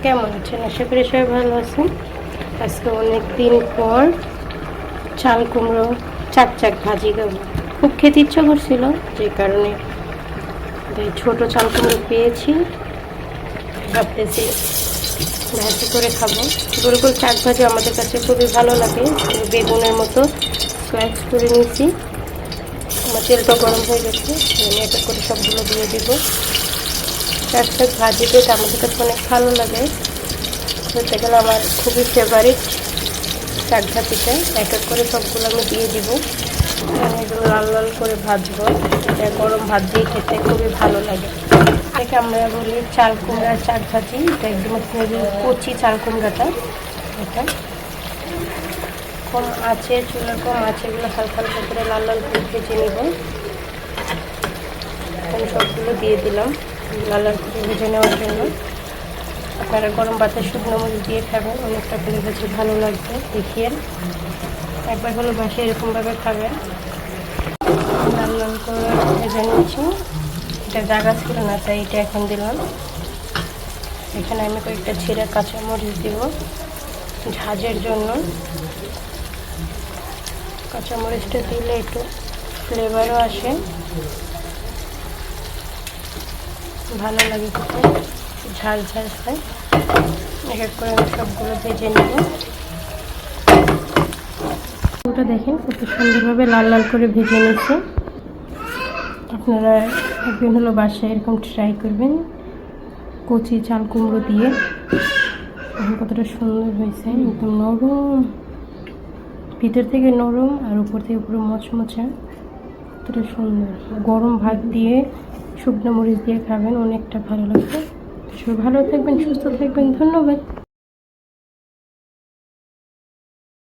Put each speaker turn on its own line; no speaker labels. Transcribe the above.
কেমন আছেন? আশা করি সবাই ভালো আছেন। আজকে অনেক দিন পর চাল কুমড়ো চাক ভাজি খাবো। খুব খেতে ইচ্ছা করছিল, যে কারণে ছোট চাল কুমড়ো পেয়েছি। ভাবতেছি ভাজি করে খাবো। গোল গোল চাক ভাজি আমাদের কাছে খুবই ভালো লাগে। বেগুনের মতো স্লাইস করে নিয়েছি। আমার তেলটা গরম হয়ে গেছে, আমি এক এক করে সবগুলো দিয়ে দেবো। চাক ভাজি পেতে আমাদের কাছে অনেক ভালো লাগে। বলতে গেলে আমার খুবই ফেভারিট শাক ভাজিটা। এক এক করে সবগুলো আমি দিয়ে দিব। আমি এগুলো লাল লাল করে ভাজবো। এটা গরম ভাত দিয়ে খেতে খুবই ভালো লাগে। এটাকে আমরা বলি চাল কুমড়ার শাক ভাজি। এটা একদম কচি চাল কুমড়াটা। এটা কম আছে, চুলা কম আছে, এগুলো হালকা হালকা করে লাল লাল করে ভেজে নেব। আমি সবগুলো দিয়ে দিলাম লাল লাল করে ভেজে নেওয়ার জন্য। আপনারা গরম ভাতে শুকনো মরিচ দিয়ে খাবেন, অনেকটা করে বেশি ভালো লাগবে। দেখিয়ে একবার হলো বাসে এরকমভাবে খাবেন। লাল লাল করে ভেজে নিচ্ছি। এটা জায়গা ছিল না, তাই এটা এখন দিলাম। এখানে আমি কয়েকটা ছিঁড়া কাঁচা মরিচ দিব ঝাঁঝের জন্য। কাঁচা মরিচটা দিলে একটু ফ্লেভারও আসে, ভালো লাগে খেতে, ঝাল ঝাল হয়। এক এক করে আমি সবগুলো ভেজে নেব। ওটা দেখেন কত সুন্দরভাবে লাল লাল করে ভেজে নিচ্ছে। আপনারা একদিন হলো বাসায় এরকম ট্রাই করবেন কচি চাল কুমড়ো দিয়ে। এখন কতটা সুন্দর হয়েছে, একদম নরম, ভিতর থেকে নরম আর উপর থেকে পুরো মচমচা। কতটা সুন্দর। গরম ভাত দিয়ে শুকনো মরিচ দিয়ে খাবেন, অনেকটা ভালো লাগবে। সবাই ভালো থাকবেন, সুস্থ থাকবেন। ধন্যবাদ।